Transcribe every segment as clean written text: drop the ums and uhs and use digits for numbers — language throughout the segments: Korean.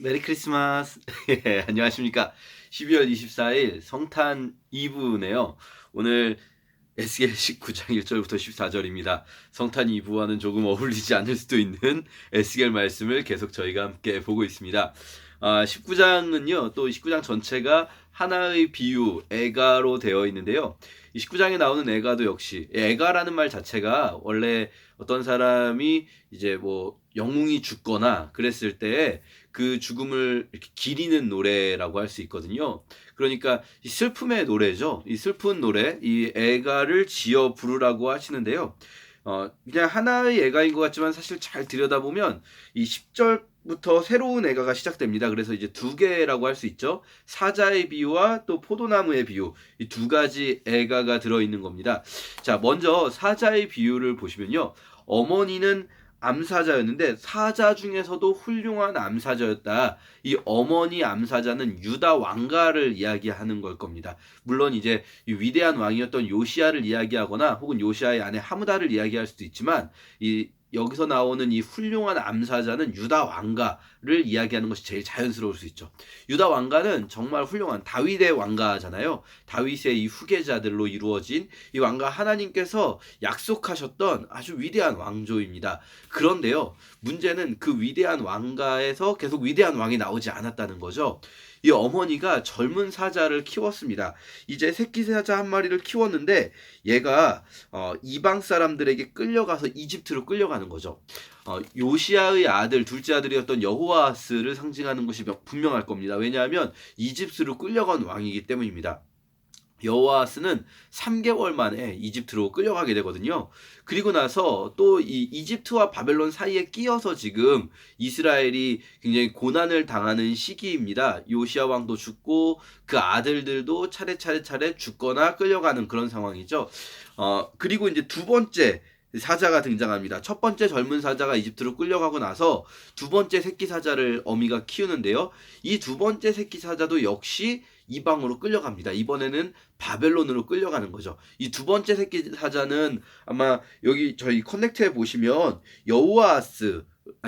메리 크리스마스. 예, 안녕하십니까. 12월 24일 성탄 2부네요. 오늘 에스겔 19장 1절부터 14절입니다. 성탄 2부와는 조금 어울리지 않을 수도 있는 에스겔 말씀을 계속 저희가 함께 보고 있습니다. 19장은요, 또 19장 전체가 하나의 비유, 애가로 되어 있는데요. 이 19장에 나오는 애가도 역시, 애가라는 말 자체가 원래 어떤 사람이 이제 뭐 영웅이 죽거나 그랬을 때 그 죽음을 이렇게 기리는 노래라고 할 수 있거든요. 그러니까 이 슬픔의 노래죠. 이 슬픈 노래, 이 애가를 지어 부르라고 하시는데요. 그냥 하나의 애가인 것 같지만 사실 잘 들여다보면 이 10절부터 새로운 애가가 시작됩니다. 그래서 이제 두 개라고 할 수 있죠. 사자의 비유와 또 포도나무의 비유, 이 두 가지 애가가 들어있는 겁니다. 자, 먼저 사자의 비유를 보시면요. 어머니는 암사자였는데 사자 중에서도 훌륭한 암사자였다. 이 어머니 암사자는 유다 왕가를 이야기하는 걸 겁니다. 물론 이제 이 위대한 왕이었던 요시아를 이야기하거나 혹은 요시아의 아내 하무다를 이야기할 수도 있지만 이 여기서 나오는 이 훌륭한 암사자는 유다 왕가를 이야기하는 것이 제일 자연스러울 수 있죠. 유다 왕가는 정말 훌륭한 다윗의 왕가잖아요. 다윗의 이 후계자들로 이루어진 이 왕가, 하나님께서 약속하셨던 아주 위대한 왕조입니다. 그런데요, 문제는 그 위대한 왕가에서 계속 위대한 왕이 나오지 않았다는 거죠. 이 어머니가 젊은 사자를 키웠습니다. 이제 새끼 사자 한 마리를 키웠는데 얘가 이방 사람들에게 끌려가서 이집트로 끌려가는 거죠. 요시아의 아들, 둘째 아들이었던 여호아스를 상징하는 것이 분명할 겁니다. 왜냐하면 이집트로 끌려간 왕이기 때문입니다. 여호아스는 3개월 만에 이집트로 끌려가게 되거든요. 그리고 나서 또 이 이집트와 바벨론 사이에 끼어서 지금 이스라엘이 굉장히 고난을 당하는 시기입니다. 요시아 왕도 죽고 그 아들들도 차례 죽거나 끌려가는 그런 상황이죠. 그리고 이제 두 번째 사자가 등장합니다. 첫 번째 젊은 사자가 이집트로 끌려가고 나서 두 번째 새끼 사자를 어미가 키우는데요. 이 두 번째 새끼 사자도 역시 이방으로 끌려갑니다. 이번에는 바벨론으로 끌려가는 거죠. 이 두 번째 새끼 사자는 아마 여기 저희 커넥트에 보시면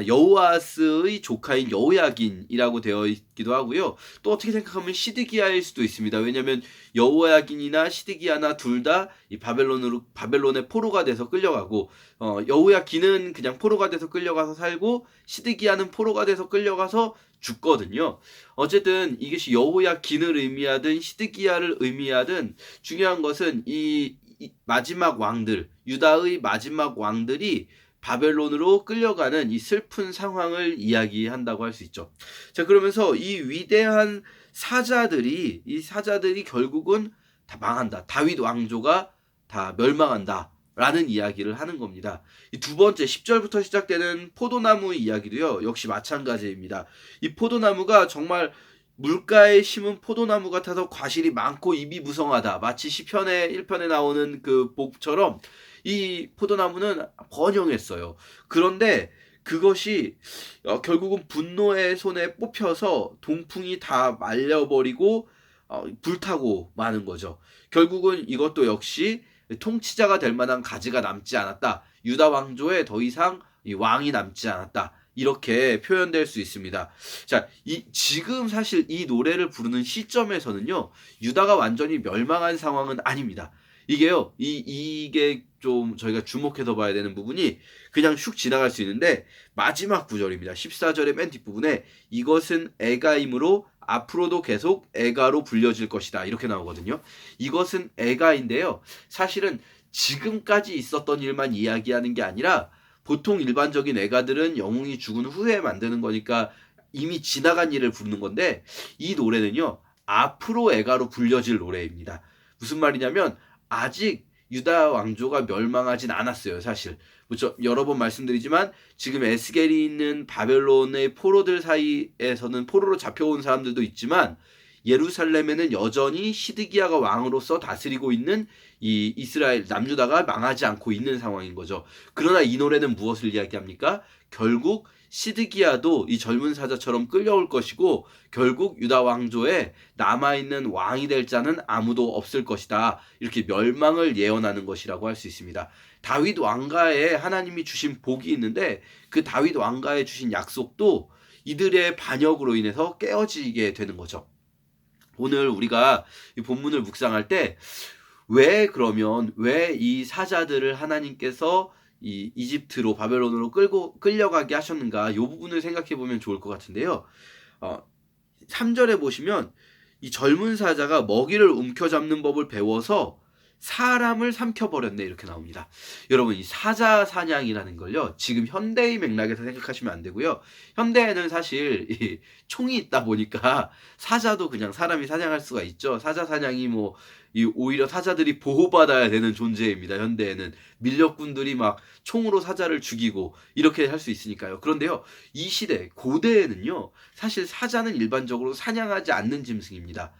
여호아스의 조카인 여호야긴이라고 되어 있기도 하고요. 또 어떻게 생각하면 시드기야일 수도 있습니다. 왜냐하면 여호야긴이나 시드기야나 둘 다 이 바벨론의 포로가 돼서 끌려가고, 여호야긴은 그냥 포로가 돼서 끌려가서 살고 시드기야는 포로가 돼서 끌려가서 죽거든요. 어쨌든 이것이 여호야긴을 의미하든 시드기야를 의미하든 중요한 것은 이 마지막 왕들, 유다의 마지막 왕들이 바벨론으로 끌려가는 이 슬픈 상황을 이야기한다고 할 수 있죠. 자, 그러면서 이 사자들이 결국은 다 망한다. 다윗 왕조가 다 멸망한다. 라는 이야기를 하는 겁니다. 이 두 번째 10절부터 시작되는 포도나무 이야기도요. 역시 마찬가지입니다. 이 포도나무가 정말 물가에 심은 포도나무 같아서 과실이 많고 잎이 무성하다. 마치 시편의 1편에 나오는 그 복처럼 이 포도나무는 번영했어요. 그런데 그것이 결국은 분노의 손에 뽑혀서 동풍이 다 말려버리고 불타고 마는 거죠. 결국은 이것도 역시 통치자가 될 만한 가지가 남지 않았다. 유다 왕조에 더 이상 이 왕이 남지 않았다. 이렇게 표현될 수 있습니다. 자, 지금 사실 이 노래를 부르는 시점에서는요, 유다가 완전히 멸망한 상황은 아닙니다. 이게 좀 저희가 주목해서 봐야 되는 부분이 그냥 슉 지나갈 수 있는데, 마지막 구절입니다. 14절의 맨 뒷부분에 이것은 애가이므로 앞으로도 계속 애가로 불려질 것이다. 이렇게 나오거든요. 이것은 애가인데요. 사실은 지금까지 있었던 일만 이야기하는 게 아니라 보통 일반적인 애가들은 영웅이 죽은 후에 만드는 거니까 이미 지나간 일을 부르는 건데, 이 노래는요, 앞으로 애가로 불려질 노래입니다. 무슨 말이냐면 아직 유다 왕조가 멸망하진 않았어요. 사실 여러 번 말씀드리지만 지금 에스겔이 있는 바벨론의 포로들 사이에서는 포로로 잡혀온 사람들도 있지만, 예루살렘에는 여전히 시드기야가 왕으로서 다스리고 있는 이 이스라엘 남유다가 망하지 않고 있는 상황인 거죠. 그러나 이 노래는 무엇을 이야기합니까? 결국 시드기야도 이 젊은 사자처럼 끌려올 것이고 결국 유다 왕조에 남아있는 왕이 될 자는 아무도 없을 것이다. 이렇게 멸망을 예언하는 것이라고 할 수 있습니다. 다윗 왕가에 하나님이 주신 복이 있는데 그 다윗 왕가에 주신 약속도 이들의 반역으로 인해서 깨어지게 되는 거죠. 오늘 우리가 이 본문을 묵상할 때 왜 이 사자들을 하나님께서 이 이집트로 바벨론으로 끌려가게 하셨는가, 이 부분을 생각해 보면 좋을 것 같은데요. 3절에 보시면 이 젊은 사자가 먹이를 움켜잡는 법을 배워서 사람을 삼켜버렸네, 이렇게 나옵니다. 여러분, 이 사자 사냥이라는 걸요, 지금 현대의 맥락에서 생각하시면 안 되고요. 현대에는 사실 이 총이 있다 보니까 사자도 그냥 사람이 사냥할 수가 있죠. 사자 사냥이 오히려 사자들이 보호받아야 되는 존재입니다. 현대에는 밀렵꾼들이 막 총으로 사자를 죽이고 이렇게 할 수 있으니까요. 그런데요, 이 시대 고대에는요, 사실 사자는 일반적으로 사냥하지 않는 짐승입니다.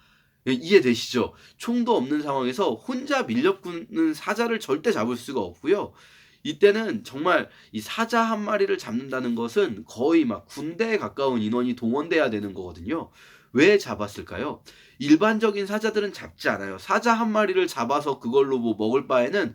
이해되시죠? 총도 없는 상황에서 혼자 밀렵꾼은 사자를 절대 잡을 수가 없고요. 이때는 정말 이 사자 한 마리를 잡는다는 것은 거의 막 군대에 가까운 인원이 동원돼야 되는 거거든요. 왜 잡았을까요? 일반적인 사자들은 잡지 않아요. 사자 한 마리를 잡아서 그걸로 먹을 바에는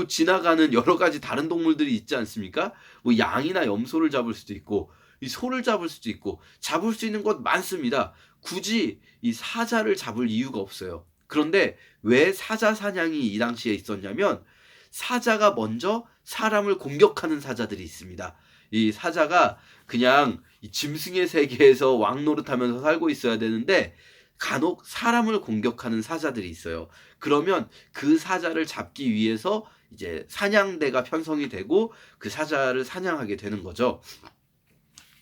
지나가는 여러 가지 다른 동물들이 있지 않습니까? 양이나 염소를 잡을 수도 있고, 이 소를 잡을 수도 있고, 잡을 수 있는 것 많습니다. 굳이 이 사자를 잡을 이유가 없어요. 그런데 왜 사자 사냥이 이 당시에 있었냐면, 사자가 먼저 사람을 공격하는 사자들이 있습니다. 이 사자가 그냥 이 짐승의 세계에서 왕노릇하면서 살고 있어야 되는데 간혹 사람을 공격하는 사자들이 있어요. 그러면 그 사자를 잡기 위해서 이제 사냥대가 편성이 되고 그 사자를 사냥하게 되는 거죠.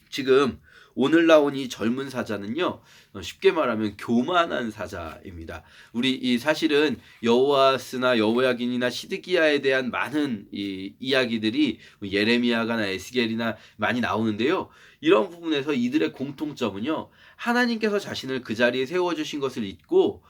지금 오늘 나온 이 젊은 사자는요, 쉽게 말하면 교만한 사자입니다. 우리 사실은 여호아스나 여호야긴이나 시드기야에 대한 많은 이 이야기들이 예레미야가나 에스겔이나 많이 나오는데요. 이런 부분에서 이들의 공통점은요, 하나님께서 자신을 그 자리에 세워주신 것을 잊고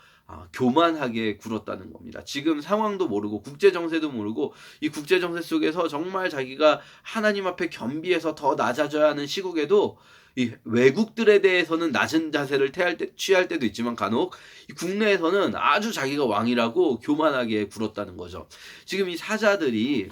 교만하게 굴었다는 겁니다. 지금 상황도 모르고 국제 정세도 모르고 이 국제 정세 속에서 정말 자기가 하나님 앞에 겸비해서 더 낮아져야 하는 시국에도 이 외국들에 대해서는 낮은 자세를 취할 때도 있지만 간혹 이 국내에서는 아주 자기가 왕이라고 교만하게 굴었다는 거죠. 지금 이 사자들이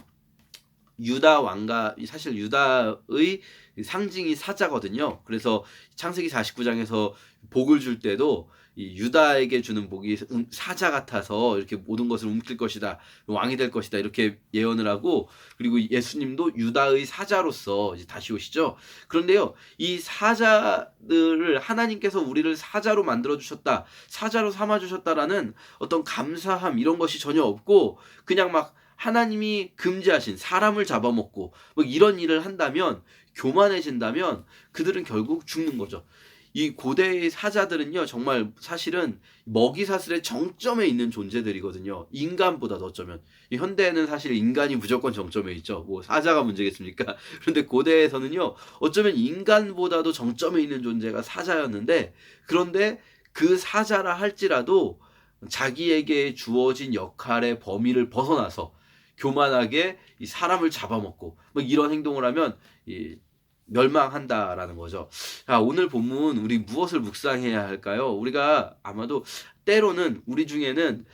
유다 왕가, 사실 유다의 상징이 사자거든요. 그래서 창세기 49장에서 복을 줄 때도 이 유다에게 주는 복이 사자 같아서 이렇게 모든 것을 움킬 것이다, 왕이 될 것이다, 이렇게 예언을 하고, 그리고 예수님도 유다의 사자로서 이제 다시 오시죠. 그런데요, 이 사자들을 하나님께서 우리를 사자로 만들어 주셨다, 사자로 삼아 주셨다라는 어떤 감사함, 이런 것이 전혀 없고, 그냥 막 하나님이 금지하신 사람을 잡아먹고 이런 일을 한다면, 교만해진다면 그들은 결국 죽는 거죠. 이 고대의 사자들은요, 정말 사실은 먹이사슬의 정점에 있는 존재들이거든요. 인간보다도 어쩌면. 이 현대에는 사실 인간이 무조건 정점에 있죠. 사자가 문제겠습니까? 그런데 고대에서는요, 어쩌면 인간보다도 정점에 있는 존재가 사자였는데, 그런데 그 사자라 할지라도 자기에게 주어진 역할의 범위를 벗어나서 교만하게 이 사람을 잡아먹고 이런 행동을 하면 멸망한다라는 거죠. 자, 오늘 본문 우리 무엇을 묵상해야 할까요? 우리가 아마도 때로는 우리 중에는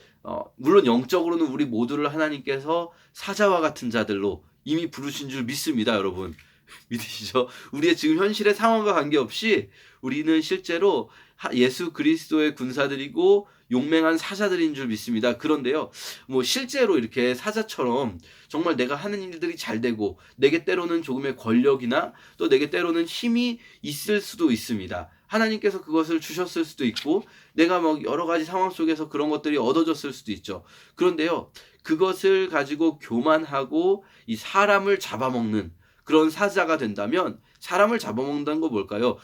물론 영적으로는 우리 모두를 하나님께서 사자와 같은 자들로 이미 부르신 줄 믿습니다, 여러분. 믿으시죠? 우리의 지금 현실의 상황과 관계없이 우리는 실제로 예수 그리스도의 군사들이고 용맹한 사자들인 줄 믿습니다. 그런데요, 실제로 이렇게 사자처럼 정말 내가 하는 일들이 잘 되고, 내게 때로는 조금의 권력이나 또 내게 때로는 힘이 있을 수도 있습니다. 하나님께서 그것을 주셨을 수도 있고, 내가 여러 가지 상황 속에서 그런 것들이 얻어졌을 수도 있죠. 그런데요, 그것을 가지고 교만하고 이 사람을 잡아먹는 그런 사자가 된다면, 사람을 잡아먹는다는 거 뭘까요?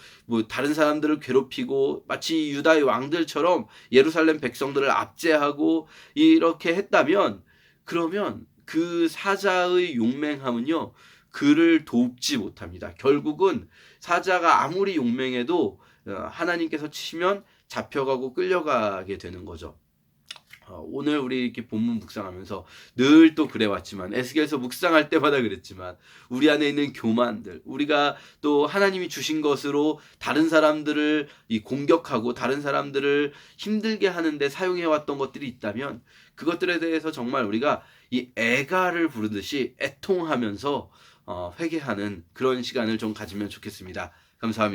다른 사람들을 괴롭히고 마치 유다의 왕들처럼 예루살렘 백성들을 압제하고 이렇게 했다면, 그러면 그 사자의 용맹함은요, 그를 돕지 못합니다. 결국은 사자가 아무리 용맹해도 하나님께서 치면 잡혀가고 끌려가게 되는 거죠. 오늘 우리 이렇게 본문 묵상하면서 늘 또 그래왔지만, 에스겔서 묵상할 때마다 그랬지만, 우리 안에 있는 교만들, 우리가 또 하나님이 주신 것으로 다른 사람들을 공격하고 다른 사람들을 힘들게 하는데 사용해왔던 것들이 있다면, 그것들에 대해서 정말 우리가 이 애가를 부르듯이 애통하면서 회개하는 그런 시간을 좀 가지면 좋겠습니다. 감사합니다.